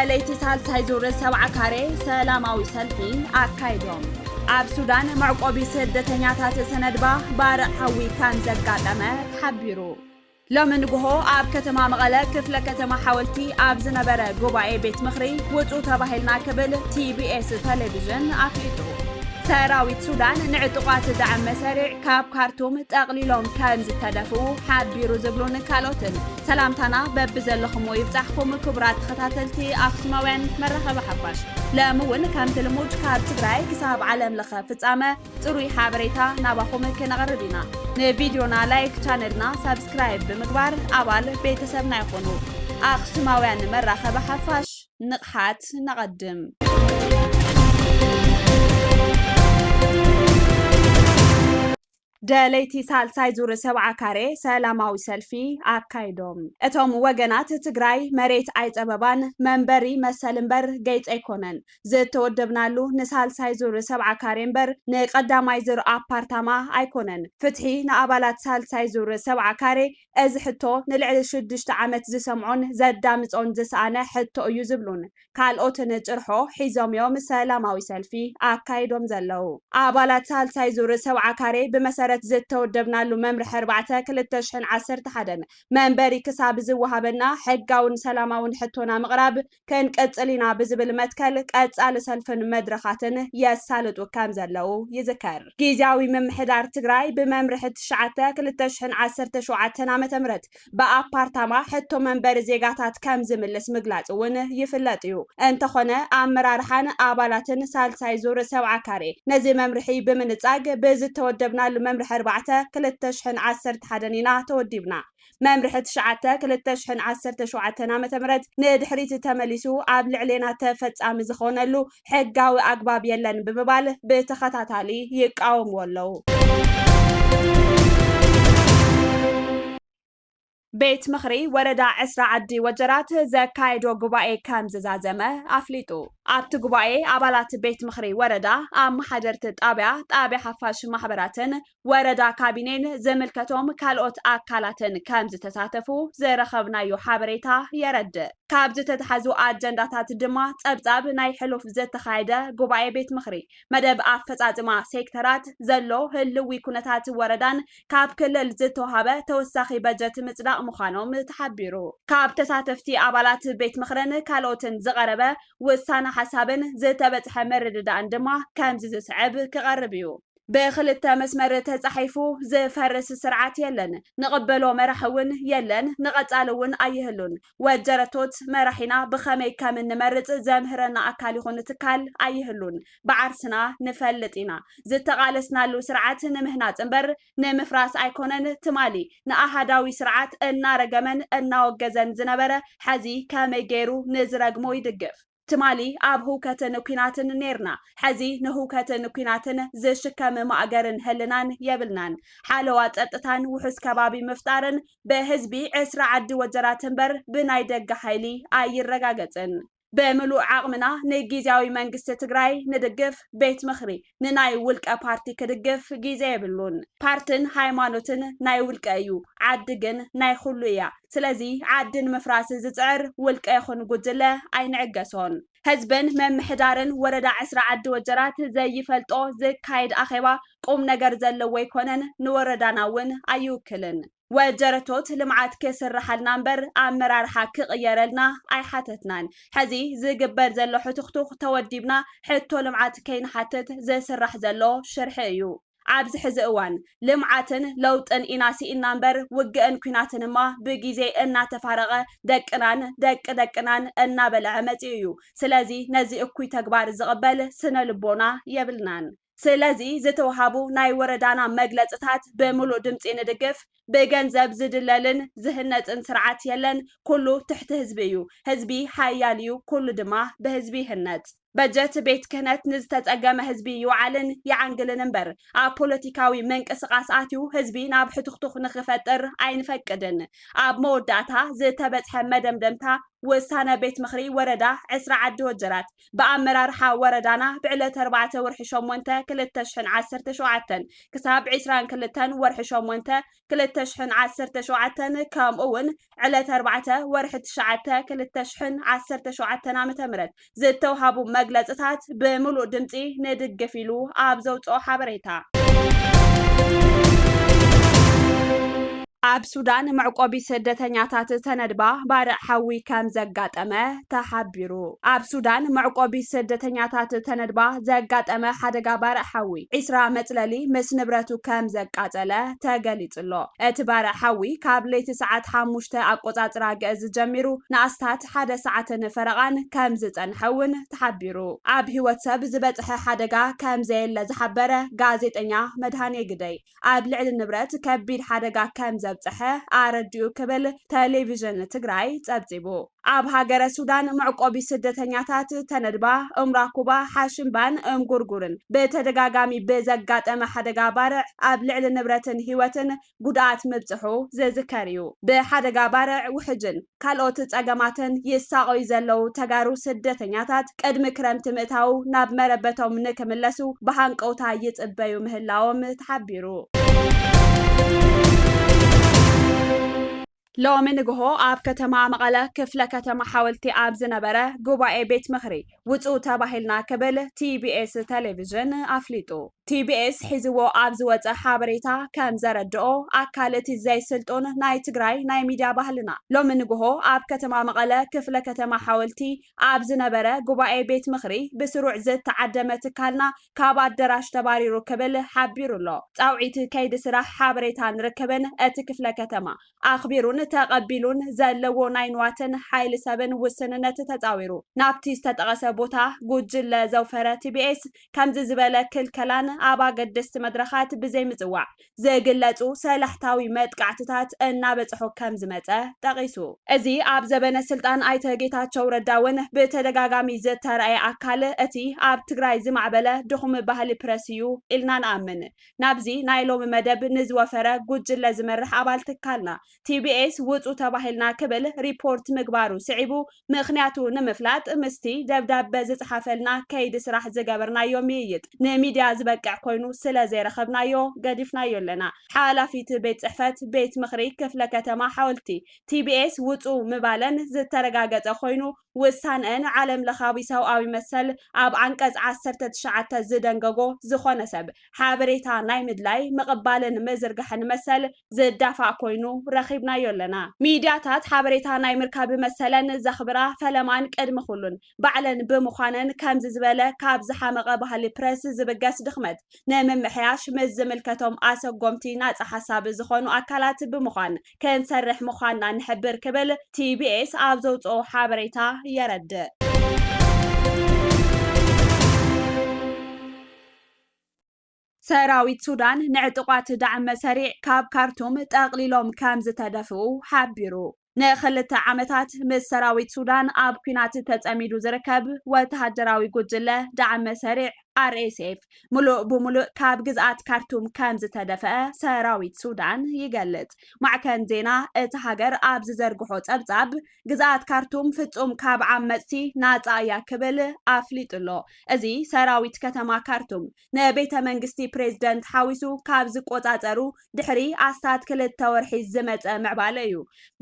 داليتي ሳልሳይ ዙር ሰብዓ ካሬ ሰላማዊ ሰልፊ አካይዶም ኣብ ሱዳን መዕቆቢ ስደተኛታት ሰነድባ ባርዕ ሓዊ ካን ዘጋጠመ ተሓቢሩ ሎምን ጉሆ ኣብ ከተማ መቐለ ክፍለ ከተማ ሓወልቲ ኣብ ዝነበረ ጉባኤ ቤት ምኽሪ ውፁ ተባሂልና ክብል ቲቢኤስ ቴሌቪዥን ኣፍሊጡ ሰራዊት ሱዳን ንዕጡቃት ዳዕም መሰሪዕ ካብ ካርቱም ጠቕሊሎም ከም ዝተደፍኡ ሓቢሩ ዝብሉን ካልኦትን ሰላምታና በብዘለኹም ይብጻሕኩም ክቡራት ተኸታተልቲ ኣክሱማውያን መራኸቢ ሓፋሽ ለምውን ከም ትልሙድ ካብ ትግራይ ክሳብ ዓለም ለኸ ፍጻመ ጥሩይ ሓበሬታ ናባኹም ክነቕርብ ኢና ንቪድዮና ላይክ ቻነልና ሰብስክራይብ ብምግባር ኣባል ቤተሰብና ይኹኑ ኣክሱማውያን መራኸቢ ሓፋሽ ንቕሓት ነቐድም ደለይቲ ሳልሳይ ዙር ሰብዓ ካሬ ሰላማዊ ሰልፊ ኣካይዶም እቶም ወገናት ትግራይ መሬት ኣይፀበባን መንበሪ መሰል እምበር ገይፅ ኣይኮነን ዝተወደብናሉ ንሳልሳይ ዙር ሰብዓ ካሬ እምበር ንቀዳማይ ዙር ኣፓርታማ ኣይኮነን ፍትሒ ንኣባላት ሳልሳይ ዙር ሰብዓ ካሬ እዚ ሕቶ ንልዕሊ 6 ዓመት ዝሰምዖን ዘዳምፆን ዝሰኣነ ሕቶ እዩ ዝብሉን ካልኦትን ጭርሖ ሒዞም ሰላማዊ ሰልፊ ኣካይዶም ዘለው ኣባላት ሳልሳይ ዙር ሰብዓ ካሬ ብመሰረት ዝተወደብናሉ መምርሒ 4/2011 መንበሪ ክሳብ ዝወሃበና ሕጋውን ሰላማውን ሕቶና ምቕራብ ከንቀጽሊና ብዝብል መትከል ቀጻሊ ሰልፍን መድረኻትን የሳልጡ ከም ዘለው ይዝከር ጊዜያዊ ምምሕዳር ትግራይ ብመምርሒ 9/2017 ዓ.ም በኣፓርታማ ሕቶ መንበሪ ዜጋታት ከም ዝምልስ ምግላጽ እውን ይፍለጥ እዩ እንተኾነ ኣመራርሓን ኣባላትን ሳልሳይ ዙር ሰብዓ ካሬ ነዚ መምርሒ ብምንጻግ ብዝተወደብናሉ መምርሒ 4/2011 ኢና ተወዲብና መምርሒ 9/2017 ዓ.ም ንድሕሪት ተመሊሱ ኣብ ልዕሌና ተፈጻሚ ዝኾነሉ ሕጋዊ ኣግባብ የለን ብምባል ብተኸታታሊ ይቃወምዎ ኣለው ቤት ምኽሪ ወረዳ 10 ዓዲ ወጀራት ዘካይዶ ጉባኤ ከም ዝዛዘመ ኣፍሊጡ ኣብቲ ጉባኤ ኣባላት ቤት ምኽሪ ወረዳ ኣመሓደርቲ ጣብያ ሓፋሽ ማሕበራትን ወረዳ ካቢኔን ዝምልከቶም ካልኦት ኣካላትን ከም ዝተሳተፉ ዝረኸብናዮ ሓበሬታ የረድእ ካብ ዝተተሓዙ ኣጀንዳታት ድማ ጸብጻብ ናይ ሕሉፍ ዝተኻየደ ጉባኤ ቤት ምኽሪ መደብ ኣፈጻጽማ ሴክተራት ዘሎ ህልዊ ኩነታት ወረዳን ካብ ክልል ዝተወሃበ ተወሳኺ በጀት ምጽዳቕ ምዃኖም ተሓቢሩ ካብ ተሳተፍቲ ኣባላት ቤት ምኽርን ካልኦትን ዝቐረበ ውሳነ ሓሳብን ዝተበጽሐ መርድዳእን ድማ ከም ዝስዕብ ክቐርብ እዩ ብክልተ መስመር ተጻሒፉ ዝፈርስ ስርዓት የለን ንቕበሎ መራሒ እውን የለን ንቐጻሊ እውን ኣይህሉን ወጀረቶት መራሒና ብኸመይ ከም እንመርጽ ዘምህረና ኣካል ይኹን ትካል ኣይህሉን ብዓርስና ንፈልጥ ኢና ዝተቓለስናሉ ስርዓት ንምህናጽ እምበር ንምፍራስ ኣይኮነን ትማሊ ንኣሃዳዊ ስርዓት እናረገመን እናወገዘን ዝነበረ ሕዚ ከመይ ገይሩ ንዝረግሞ ይድግፍ ትማሊ ኣብ ህውከትን ኩናትን ነርና ሕዚ ንህውከትን ኩናትን ዝሽከም ማእገርን ህልናን የብልናን ሓለዋ ጸጥታን ውሕስ ከባቢ ምፍጣርን ብህዝቢ 10 ዓዲ ወጀራት እምበር ብናይ ደገ ሓይሊ ኣይረጋገጽን በምሉእ ዓቕምና ንጊዜያዊ መንግስቲ ትግራይ ንድግፍ ቤት ምኽሪ ንናይ ውልቀ ፓርቲ ክድግፍ ጊዜ የብሉን ፓርትን ሃይማኖትን ናይ ውልቀ እዩ ዓዲ ግን ናይ ኩሉ እያ ስለዚ ዓድን ምፍራስ ዝጽዕር ውልቀ ይኹን ጉጅለ ኣይንዕገሶን ህዝብን መምሕዳርን ወረዳ 10 ዓዲ ወጀራት ዘይፈልጦ ዝካየድ ኣኼባ ቁም ነገር ዘለዎ ይኮነን ንወረዳና እውን ኣይውክልን ወጀረቶት ልምዓት ክስራሓልና እምበር ኣመራርሓ ክቕየረልና ኣይሓተትናን ሕዚ ዝግበር ዘሎ ሕቱኽቱኽ ተወዲብና ሕቶ ልምዓት ከይንሓትት ዝስራሕ ዘሎ ሽርሒ እዩ ኣብዚ ሕዚ እዋን ልምዓትን ለውጥን ኢና ሲኢና እምበር ውግእን ኩናትን እማ ብጊዜ እናተፋረቐ ደቅናን እናበልዐ መፂኡ እዩ ስለዚ ነዚ እኩይ ተግባር ዝቕበል ስነ ልቦና የብልናን ስለዚ ዝተወሃቡ ናይ ወረዳና መግለጽታት ብምሉእ ድምፂ ንድግፍ ብገንዘብ ዝድለልን ዝህነጽን ስርዓት የለን ኩሉ ትሕቲ ህዝቢ እዩ ህዝቢ ሓያል እዩ ኩሉ ድማ ብህዝቢ ይህነጽ በጀት ቤት ክህነት ንዝተጸገመ ህዝቢ ይውዓልን ይዓንግልን እምበር ኣብ ፖለቲካዊ ምንቅስቓስ ኣትዩ ህዝቢ ናብ ሕቱኽቱኽ ንኽፈጥር ኣይንፈቅድን ኣብ መወዳእታ ዝተበጽሐ መደምደምታ ውሳነ ቤት ምኽሪ ወረዳ 20 ዓዲ ወጀራት በኣመራርሓ ወረዳና ብዕለት 4 ወርሒ 8 2017 ክሳብ 22 ወርሒ 8 2017 ከምኡውን ዕለት 4 ወርሒ 9 2017 ዓ.ም ዝተውሃቡ መግለጽታት ብምሉእ ድምፂ ንድግፍ ኢሉ ኣብ ዘውፅኦ ሓበሬታ ኣብ ሱዳን መዕቆቢ ስደተኛታት ተነድባ ባርዕ ሓዊ ከም ዘጋጠመ ተሓቢሩ ኣብ ሱዳን መዕቆቢ ስደተኛታት ተነድባ ዘጋጠመ ሓደጋ ባርዕ ሓዊ 20 መጽለሊ ምስ ንብረቱ ከም ዘቃጸለ ተገሊጽሎ እቲ ባርዕ ሓዊ ካብ ለይቲ ሰዓት 5 ኣቆጻጽራ ግእዝ ጀሚሩ ንኣስታት 1 ሰዓትን ፈረቓን ከም ዝጸንሐውን ተሓቢሩ ኣብ ህይወት ሰብ ዝበጽሐ ሓደጋ ከም ዘየለ ዝሓበረ ጋዜጠኛ መድሃኔ ግደይ ኣብ ልዕሊ ንብረት ከቢድ ሓደጋ ከም ዘብጽሐ ኣረድኡ ክብል ቴሌቪዥን ትግራይ ጸብጺቡ ኣብ ሃገረ ሱዳን መዕቆቢ ስደተኛታት ተነድባ እምራኩባ ሓሽምባን እምጉርጉርን በተደጋጋሚ በዘጋጠመ ሓደጋ ባርዕ ኣብ ልዕሊ ንብረትን ህይወትን ጉድኣት ምብጽሑ ዝዝከር እዩ ብሓደጋ ባርዕ ውሕጅን ካልኦት ጸገማትን ይሳቀዩ ዘለው ተጋሩ ስደተኛታት ቅድሚ ክረምቲ ምእታው ናብ መረበቶም ንክምለሱ ብሃንቀውታ ይጽበዩ ምህላዎም ተሓቢሩ ሎሚ ንግሆ ኣብ ከተማ መቐለ ክፍለ ከተማ ሓወልቲ ኣብ ዝነበረ ጉባኤ ቤት ምኽሪ ውፁእ ተባሂልና ክብል ቲቢኤስ ቴሌቪዥን ኣፍሊጡ ቲቢኤስ ሒዝዎ ኣብ ዝወፀ ሓበሬታ ከም ዘረድኦ ኣካል እቲ ዘይስልጡን ናይ ትግራይ ናይ ሚድያ ባህልና ሎሚ ንግሆ ኣብ ከተማ መቐለ ክፍለ ከተማ ሓወልቲ ኣብ ዝነበረ ጉባኤ ቤት ምኽሪ ብስሩዕ ዝተዓደመ ትካልና ካብ ኣዳራሽ ተባሪሩ ክብል ሓቢሩሎ ጻውዒት ከይዲ ስራሕ ሓበሬታ ንርከብን እቲ ክፍለ ከተማ ኣኽቢሩን ተቐቢሉን ዘለዎ ናይ ንዋትን ሓይሊ ሰብን ውስንነት ተጻዊሩ ናብቲ ዝተጠቐሰ ቦታ ጉጅለ ዘውፈረ ቲቢኤስ ከምዚ ዝበለ ክልከላን ኣብ ኣገደስቲ መድረኻት ብዘይ ምጽዋዕ ዘግለጹ ሰላሕታዊ መጥቃዕትታት እናበጽሖ ከም ዝመጸ ጠቒሱ እዚ ኣብ ዘበነ ስልጣን ኣይተ ጌታቸው ረዳውን ብተደጋጋሚ ዝተረኣየ ኣካል እቲ ኣብ ትግራይ ዝማዕበለ ድኹም ባህሊ ፕረስ እዩ ኢልና ንኣምን ናብዚ ናይ ሎሚ መደብ ንዝወፈረ ጉጅለ ዝመርሕ ኣባል ትካልና ቲቢኤስ ውፁእ ተባሂልና ክብል ሪፖርት ምግባሩ ስዒቡ ምኽንያቱ ንምፍላጥ ምስቲ ደብዳቤ ዝጽሓፈልና ከይዲ ስራሕ ዝገበርናዮ ምይይጥ ንሚድያ ዝበቅዕ ኮይኑ ስለ ዘይረኸብናዮ ገዲፍናዮ ኣለና ሓላፊት ቤት ጽሕፈት ቤት ምኽሪ ክፍለ ከተማ ሓወልቲ ቲቢኤስ ውፁእ ምባለን ዝተረጋገጸ ኮይኑ ውሳነን ዓለም ለኻዊ ሰብኣዊ መሰል ኣብ አንቀጽ 19 ዝደንገጎ ዝኾነ ሰብ ሓበሬታ ናይ ምድላይ ምቕባልን ምዝርጋሕን መሰል ዝዳፋእ ኮይኑ ረኺብናዮ ኣለና ሚድያታት ሓበሬታ ናይ ምርካብ መሰለን ዘኽብራ ፈለማን ቅድሚ ኩሉን ባዕለን ብምዃነን ከምዚ ዝበለ ካብ ዝሓመቐ ባህሊ ፕረስ ዝብገስ ድኽመት ንምምሕያሽ ምስ ዝምልከቶም ኣሰጎምቲ ናጻ ሓሳብ ዝኾኑ ኣካላት ብምዃን ክንሰርሕ ምዃንና ንሕብር ክብል ቲቢኤስ ኣብ ዘውፅኦ ሓበሬታ يرد ሰራዊት ሱዳን ንዕጥቋት ዳዕመ ሰሪዕ ካብ ካርቱም ጠቕሊሎም ከም ዝተደፍኡ ሓቢሩ ንኽልተ ዓመታት ምስ ሰራዊት ሱዳን ኣብ ኩናት ተጸሚዱ ዝርከብ ወተሃደራዊ ጉጅለ ዳዕመ ሰሪዕ RSF ሙሉእ ብሙሉእ ካብ ግዝኣት ካርቱም ከም ዝተደፈአ ሰራዊት ሱዳን ይገልጽ ማዕከን ዜና እቲ ሃገር ኣብ ዝዘርግሖ ጸብጻብ ግዝኣት ካርቱም ፍጹም ካብ ዓመጽቲ ናጻ እያ ክብል ኣፍሊጡሎ እዚ ሰራዊት ከተማ ካርቱም ንቤተ መንግስቲ ፕሬዝደንት ሓዊሱ ካብ ዝቆጻጸሩ ድሕሪ ኣስታት 2 ወርሒ ዝመጸ ምዕባለ እዩ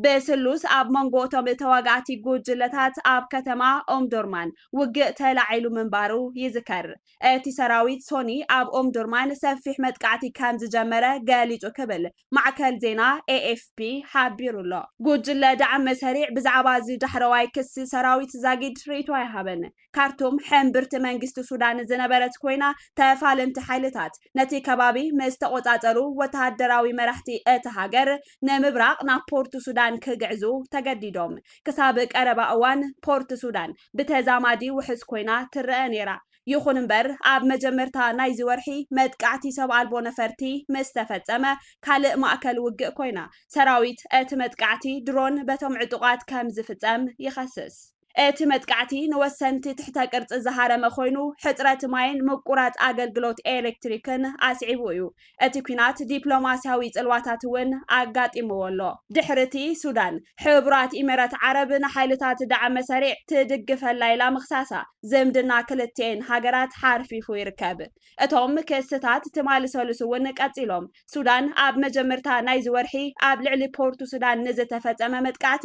በስሉስ ኣብ መንጎቶም ተዋጋእቲ ጉጅለታት ኣብ ከተማ ኦምዶርማን ውግእ ተላዒሉ ምንባሩ ይዝከር እቲ ሰራዊት ሶኒ ኣብ ኦምዶርማን ሰፊሕ መጥቃዕቲ ከም ዝጀመረ ገሊጹ ክብል ማዕከል ዜና AFP ሓቢሩሎ ጉጅለ ዳዕመ ሰሪዕ ብዛዕባ ዝዳሕረዋይ ክስ ሰራዊት ዛጊድ ርእይቶ ኣይሃበን ካርቱም ሕምብርቲ መንግስቲ ሱዳን ዝነበረት ኮይና ተፋልምቲ ሓይልታት ነቲ ከባቢ ምስ ተቆጻጸሩ ወተሃደራዊ መራሕቲ እቲ ሃገር ንምብራቕ ናብ ፖርት ሱዳን ክግዕዙ ተገዲዶም ክሳብ ቀረባ እዋን ፖርት ሱዳን ብተዛማዲ ውሕስ ኮይና ትረአ ነይራ ይኹን እምበር ኣብ መጀመርታ ናይ ዝወርሒ መጥቃዕቲ ሰብ ኣልቦ ነፈርቲ ምስ ተፈጸመ ካልእ ማእከል ውግእ ኮይና ሰራዊት እቲ መጥቃዕቲ ድሮን በቶም ዕጡቃት ከም ዝፍጸም ይኸስስ እቲ መጥቃዕቲ ንወሰንቲ ትሕተ ቅርጽ ዝሃረመ ኮይኑ ሕጽረት ማይን ምቁራት ኣገልግሎት ኤሌክትሪክን ኣስዒቡ እዩ። እቲ ኩናት ዲፕሎማስያዊ ጽልዋታት እውን ኣጋጢምዎ ኣሎ። ድሕርቲ ሱዳን ሕቡራት ኢሚራት ዓረብ ንሓይልታት ዳዕመ ሰሪዕ ትድግፈላ ኢላ ምኽሳሳ ዝምድና ክልቲአን ሃገራት ሓርፊፉ ይርከብ። እቶም ክስታት ትማልሰሉስ እውን ቀጺሎም ሱዳን ኣብ መጀመርታ ናይ ዝወርሒ ኣብ ልዕሊ ፖርቱ ሱዳን ንዝተፈጸመ መጥቃዕቲ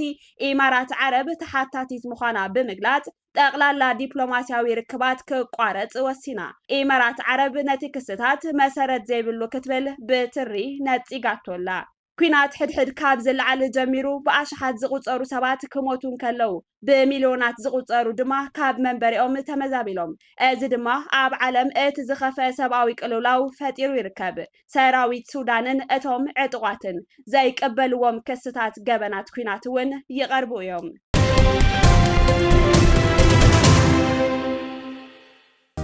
ኢማራት ዓረብ ተሓታቲት ምዃና ብምግላጽ ጠቕላላ ዲፕሎማስያዊ ርክባት ክቋረጽ ወሲና። ኢማራት ዓረብ ነቲ ክስታት መሰረት ዘይብሉ ክትብል ብትሪ ነጺጋቶላ። ኩናት ሕድሕድ ካብ ዝለዓለ ጀሚሩ ብኣሽሓት ዝቁጸሩ ሰባት ክሞቱን ከለው ብሚልዮናት ዝቁጸሩ ድማ ካብ መንበሪኦም ተመዛቢሎም። እዚ ድማ ኣብ ዓለም እቲ ዝኸፍአ ሰብኣዊ ቅልውላው ፈጢሩ ይርከብ። ሰራዊት ሱዳንን እቶም ዕጡቋትን ዘይቅበልዎም ክስታት ገበናት ኩናት እውን ይቐርቡ እዮም።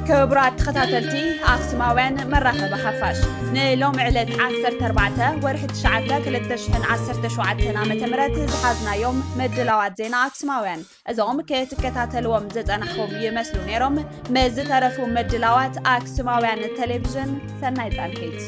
ክቡራት ተኸታተልቲ ኣክሱማውያን መራኸቢ ሓፋሽ ንሎም ዕለት 14 ወርሒ 9 2017 ዓ.ም ዝሓዝናዮም ምድላዋት ዜና ኣክሱማውያን እዞም ክትከታተልዎም ዝጸናሕኩም ይመስሉ ነይሮም። መዝተረፉ ምድላዋት ኣክሱማውያን ቴሌቪዥን ሰናይ ጻንሒት